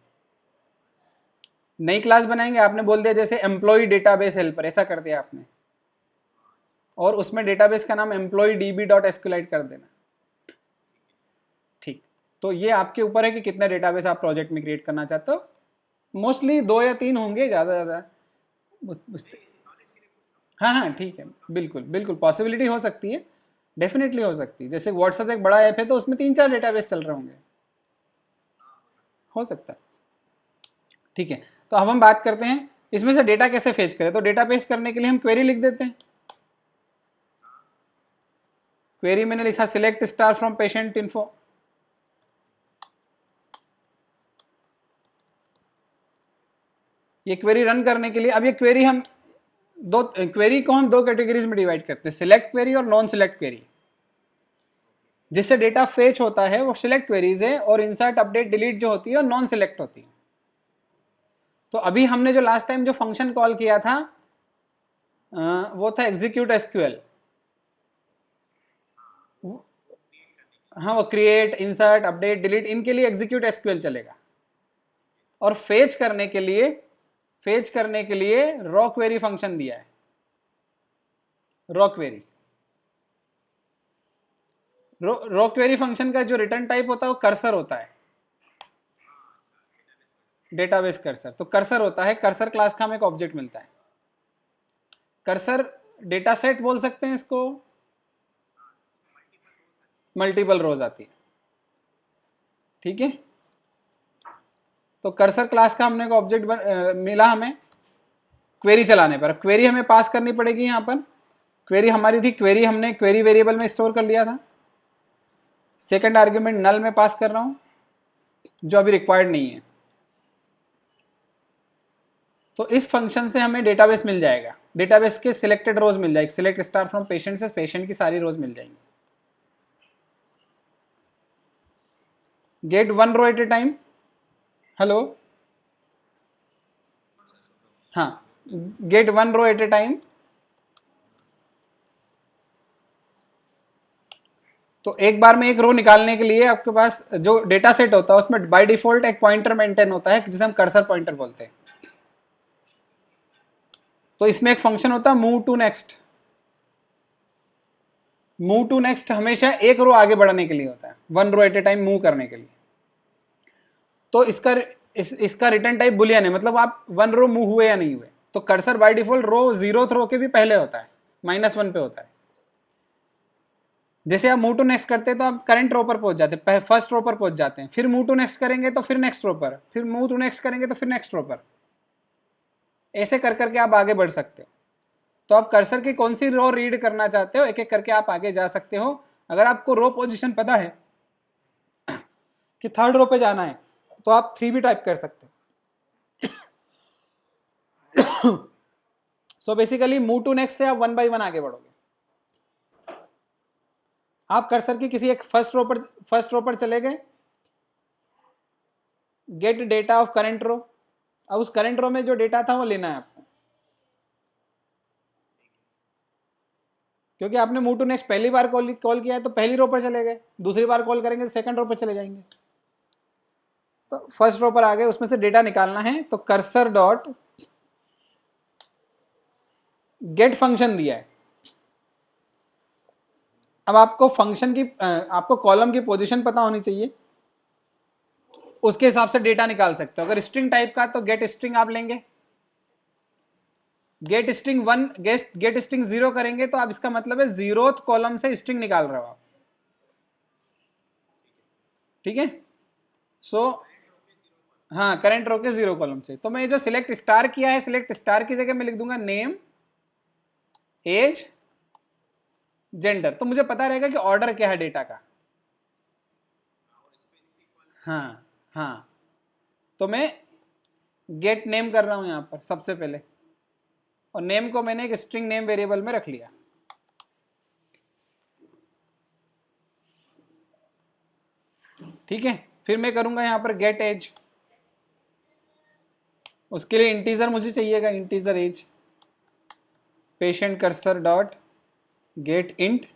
नई क्लास बनाएंगे, आपने बोल दिया जैसे एम्प्लॉय डेटाबेस हेल्पर, ऐसा कर दिया आपने, और उसमें डेटाबेस का नाम एम्प्लॉय डीबी डॉट एसक्यूलाइट कर देना। ठीक, तो ये आपके ऊपर है कि कितने डेटाबेस आप प्रोजेक्ट में क्रिएट करना चाहते हो। मोस्टली 2 या 3 होंगे, ज़्यादा ज़्यादा। हाँ हाँ ठीक है, बिल्कुल बिल्कुल पॉसिबिलिटी हो सकती है, डेफिनेटली हो सकती है। जैसे व्हाट्सएप एक बड़ा ऐप है तो उसमें 3-4 डेटाबेस चल रहे होंगे, हो सकता है। ठीक है, तो अब हम बात करते हैं इसमें से डेटा कैसे फेच करें। तो डेटा फेच करने के लिए हम क्वेरी लिख देते हैं। क्वेरी मैंने लिखा select star from patient info. ये क्वेरी रन करने के लिए, अब ये क्वेरी हम क्वेरी को हम 2 कैटेगरीज में डिवाइड करते हैं, सिलेक्ट क्वेरी और नॉन सिलेक्ट क्वेरी। जिससे डेटा फेच होता है वो सिलेक्ट क्वेरीज है, और इंसर्ट अपडेट डिलीट जो होती है वो नॉन सिलेक्ट होती है। तो अभी हमने जो लास्ट टाइम जो फंक्शन कॉल किया था वो था एग्जीक्यूट एसक्यूएल। हाँ, वो क्रिएट, इंसर्ट, अपडेट, डिलीट, इनके लिए एग्जीक्यूट एसक्यूएल चलेगा। और फेच करने के लिए रॉ क्वेरी फंक्शन दिया है, raw query. Raw query function का जो रिटर्न टाइप होता है वो कर्सर होता है, डेटाबेस कर्सर। तो कर्सर होता है, कर्सर क्लास का हमें एक ऑब्जेक्ट मिलता है। कर्सर डेटा सेट बोल सकते हैं इसको, मल्टीपल रोज आती है। ठीक है, तो कर्सर क्लास का हमने एक ऑब्जेक्ट मिला हमें क्वेरी चलाने पर। क्वेरी हमें पास करनी पड़ेगी। यहाँ पर क्वेरी हमारी थी, क्वेरी हमने क्वेरी वेरिएबल में स्टोर कर लिया था। सेकंड आर्ग्यूमेंट नल में पास कर रहा हूं, जो अभी रिक्वायर्ड नहीं है। तो इस फंक्शन से हमें डेटाबेस मिल जाएगा, डेटाबेस के सिलेक्टेड रोज मिल जाएगी। सिलेक्ट स्टार फ्रॉम पेशेंट से पेशेंट की सारी रोज मिल जाएंगी। Get 1 row at a time. Hello, हाँ, get 1 row at a time. तो एक बार में एक रो निकालने के लिए आपके पास जो डेटा सेट होता है उसमें बाय डिफॉल्ट एक पॉइंटर मेंटेन होता है जिसे हम कर्सर पॉइंटर बोलते हैं। तो इसमें एक फंक्शन होता है move to next. Move to next हमेशा एक रो आगे बढ़ने के लिए होता है, 1 row at a time move करने के लिए। तो इसका रिटर्न टाइप बुलियन है, मतलब आप 1 रो मूव हुए या नहीं हुए। तो cursor by default row 0th row के भी पहले होता है, -1 पे होता है। जैसे आप मूव टू नेक्स्ट करते हैं तो आप करंट रो पर पहुंच जाते हैं, फर्स्ट रो पर पहुंच जाते हैं, फिर मूव टू नेक्स्ट करेंगे तो फिर नेक्स्ट रो पर, फिर मूव टू नेक्स्ट करेंगे तो फिर नेक्स्ट रो पर। ऐसे कर करके आप आगे बढ़ सकते हो। तो आप कर्सर की कौन सी रो रीड करना चाहते हो, एक एक करके आप आगे जा सकते हो। अगर आपको रो पोजीशन पता है कि 3rd रो पे जाना है तो आप 3 भी टाइप कर सकते हो। So basically move to next से आप 1 बाय 1 आगे बढ़ोगे। आप कर्सर की किसी एक फर्स्ट रो पर चले गए, गेट डेटा ऑफ करंट रो। अब उस करंट रो में जो डेटा था वो लेना है आपको। क्योंकि आपने मूव टू नेक्स्ट पहली बार कॉल किया है तो पहली रो पर चले गए, दूसरी बार कॉल करेंगे तो सेकंड रो पर चले जाएंगे। तो फर्स्ट रो पर आ गए, उसमें से डेटा निकालना है, तो कर्सर डॉट गेट फंक्शन दिया है। अब आपको फंक्शन की आपको कॉलम की पोजीशन पता होनी चाहिए, उसके हिसाब से डेटा निकाल सकते हो। अगर स्ट्रिंग टाइप का तो गेट स्ट्रिंग आप लेंगे, गेट स्ट्रिंग 1 गेट स्ट्रिंग 0 करेंगे तो आप इसका मतलब है 0th कॉलम से स्ट्रिंग निकाल रहे हो आप, ठीक है। सो हाँ, करंट रो के 0 कॉलम से। तो मैं जो सिलेक्ट स्टार किया है, सिलेक्ट स्टार की जगह मैं लिख दूंगा नेम, एज, जेंडर। तो मुझे पता रहेगा कि ऑर्डर क्या है डेटा का। हाँ हाँ, तो मैं गेट नेम कर रहा हूं यहां पर सबसे पहले, और नेम को मैंने एक स्ट्रिंग नेम वेरिएबल में रख लिया। ठीक है, फिर मैं करूंगा यहां पर गेट एज। उसके लिए इंटीजर मुझे चाहिएगा, integer age, patient cursor dot get int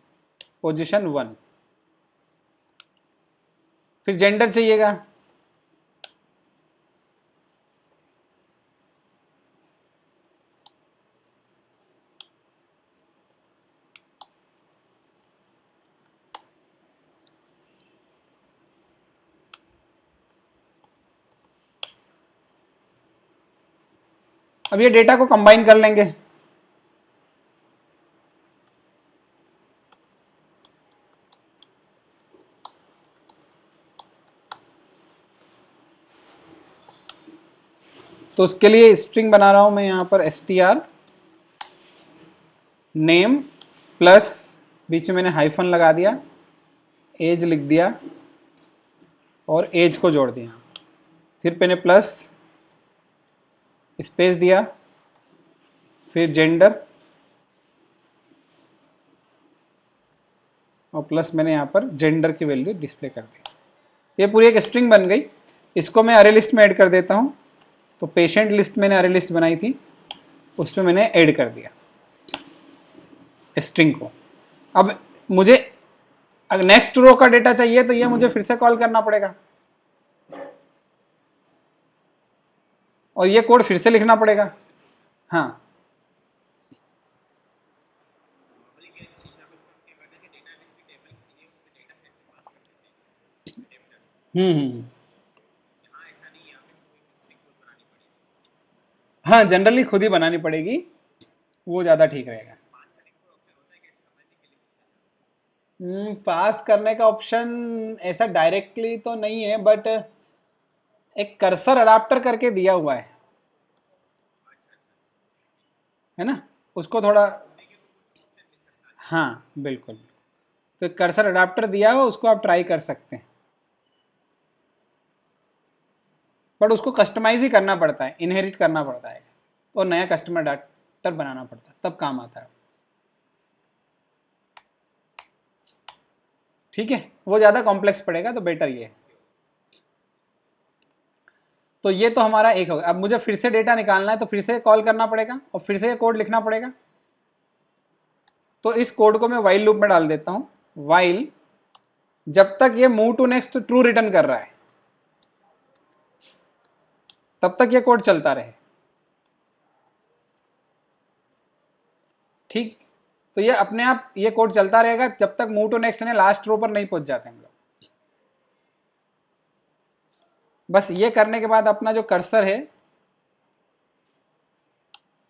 position 1। फिर जेंडर चाहिएगा, अब ये डेटा को कंबाइन कर लेंगे। तो उसके लिए स्ट्रिंग बना रहा हूं मैं यहां पर str नेम प्लस, बीच में मैंने हाइफन लगा दिया, एज लिख दिया और एज को जोड़ दिया, फिर मैंने प्लस स्पेस दिया, फिर जेंडर और प्लस मैंने यहाँ पर जेंडर की वैल्यू डिस्प्ले कर दी। ये पूरी एक स्ट्रिंग बन गई। इसको मैं अरे लिस्ट में ऐड कर देता हूँ। तो पेशेंट लिस्ट मैंने अरे लिस्ट बनाई थी, उसमें मैंने ऐड कर दिया स्ट्रिंग को। अब मुझे अगर नेक्स्ट रो का डेटा चाहिए तो ये मुझे फिर से कॉल करना पड़ेगा और ये कोड फिर से लिखना पड़ेगा। हाँ, हम्म, हाँ जनरली खुद ही बनानी पड़ेगी, वो ज़्यादा ठीक रहेगा। पास करने का ऑप्शन ऐसा डायरेक्टली तो नहीं है, बट एक कर्सर अडाप्टर करके दिया हुआ है ना, उसको थोड़ा, हाँ बिल्कुल। तो कर्सर अडाप्टर दिया हुआ, उसको आप ट्राई कर सकते हैं, बट उसको कस्टमाइज ही करना पड़ता है, इनहेरिट करना पड़ता है और नया कस्टमर अडाप्टर बनाना पड़ता है, तब काम आता है। ठीक है, वो ज़्यादा कॉम्प्लेक्स पड़ेगा, तो बेटर ये है। तो ये तो हमारा एक होगा। अब मुझे फिर से डेटा निकालना है तो फिर से कॉल करना पड़ेगा और फिर से ये कोड लिखना पड़ेगा। तो इस कोड को मैं वाइल लूप में डाल देता हूं। वाइल जब तक ये move to next true return कर रहा है तब तक ये कोड चलता रहे। ठीक, तो ये अपने आप ये कोड चलता रहेगा जब तक मूव टू नेक्स्ट ने लास्ट रो पर नहीं पहुंच जाते हम लोग। बस ये करने के बाद अपना जो कर्सर है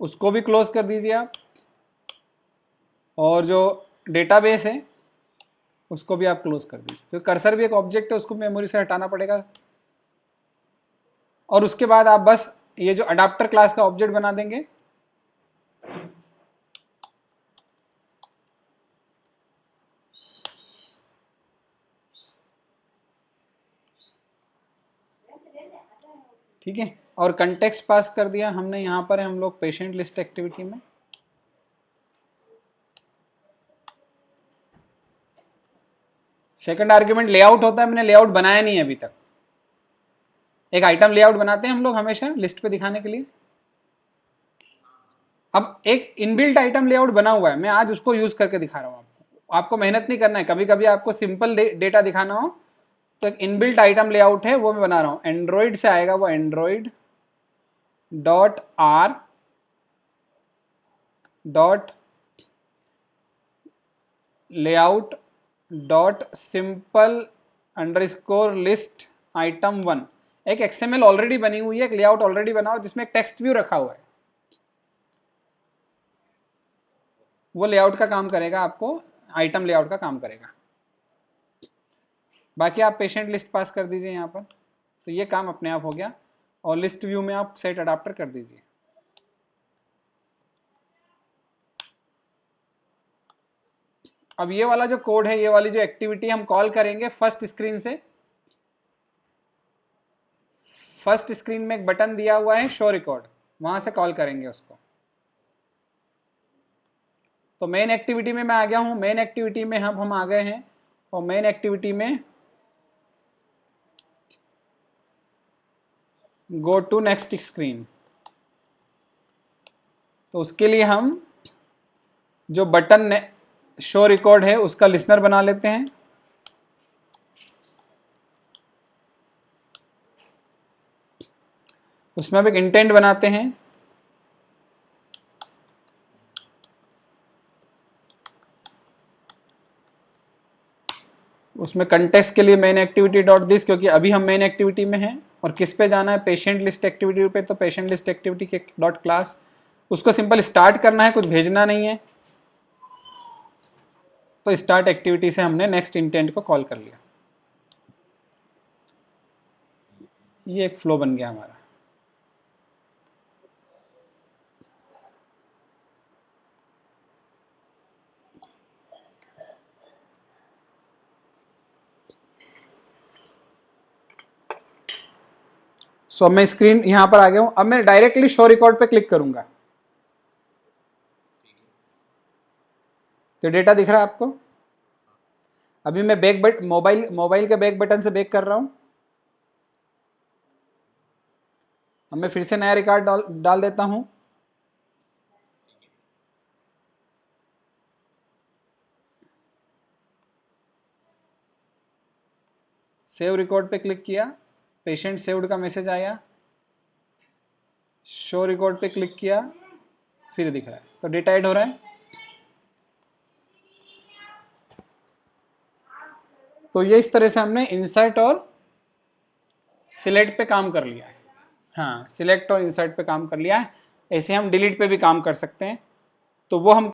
उसको भी क्लोज कर दीजिए आप, और जो डेटाबेस है उसको भी आप क्लोज कर दीजिए, क्योंकि कर्सर भी एक ऑब्जेक्ट है, उसको मेमोरी से हटाना पड़ेगा। और उसके बाद आप बस ये जो अडाप्टर क्लास का ऑब्जेक्ट बना देंगे, ठीक है। और कंटेक्स्ट पास कर दिया हमने, यहां पर हम लोग पेशेंट लिस्ट एक्टिविटी में। सेकंड आर्ग्यूमेंट लेआउट होता है, मैंने लेआउट बनाया नहीं है अभी तक। एक आइटम लेआउट बनाते हैं हम लोग हमेशा लिस्ट पे दिखाने के लिए। अब एक इनबिल्ट आइटम लेआउट बना हुआ है, मैं आज उसको यूज करके दिखा रहा हूँ आपको मेहनत नहीं करना है। कभी कभी आपको सिंपल डेटा दिखाना हो तो एक इनबिल्ट आइटम लेआउट है वो मैं बना रहा हूँ। एंड्रॉइड से आएगा वो, Android dot R dot layout dot simple underscore list item 1। एक एक्सएमएल ऑलरेडी बनी हुई है, एक लेआउट ऑलरेडी बना हुआ जिसमें एक टेक्स्ट व्यू रखा हुआ है, वो लेआउट का काम करेगा, आपको आइटम लेआउट का काम करेगा। बाकी आप पेशेंट लिस्ट पास कर दीजिए यहाँ पर, तो ये काम अपने आप हो गया। और लिस्ट व्यू में आप सेट अडाप्टर कर दीजिए। अब ये वाला जो कोड है, ये वाली जो एक्टिविटी हम कॉल करेंगे फर्स्ट स्क्रीन से। फर्स्ट स्क्रीन में एक बटन दिया हुआ है शो रिकॉर्ड, वहां से कॉल करेंगे उसको। तो मेन एक्टिविटी में मैं आ गया हूं। मेन एक्टिविटी में हम आ गए हैं, और मेन एक्टिविटी में गो टू नेक्स्ट स्क्रीन। तो उसके लिए हम जो बटन शो रिकॉर्ड है उसका लिसनर बना लेते हैं। उसमें अब एक इंटेंट बनाते हैं। उसमें कंटेक्स्ट के लिए मेन एक्टिविटी डॉट दिस, क्योंकि अभी हम मेन एक्टिविटी में हैं। और किस पे जाना है, पेशेंट लिस्ट एक्टिविटी पे। तो पेशेंट लिस्ट एक्टिविटी के डॉट क्लास, उसको सिंपल स्टार्ट करना है, कुछ भेजना नहीं है। तो स्टार्ट एक्टिविटी से हमने नेक्स्ट इंटेंट को कॉल कर लिया। ये एक फ्लो बन गया हमारा। सो मैं स्क्रीन यहां पर आ गया हूं। अब मैं डायरेक्टली शो रिकॉर्ड पे क्लिक करूंगा, तो डेटा दिख रहा है आपको। अभी मैं बैक मोबाइल के बैक बटन से बैक कर रहा हूं। अब मैं फिर से नया रिकॉर्ड डाल देता हूं। सेव रिकॉर्ड पे क्लिक किया, पेशेंट सेव्ड का मैसेज आया। शो रिकॉर्ड पे क्लिक किया, फिर दिख रहा है, तो डेटा ऐड हो रहा है। तो ये इस तरह से हमने इंसर्ट और सिलेक्ट पे काम कर लिया है। हाँ, सिलेक्ट और इंसर्ट पे काम कर लिया है। ऐसे हम डिलीट पे भी काम कर सकते हैं। तो वो हम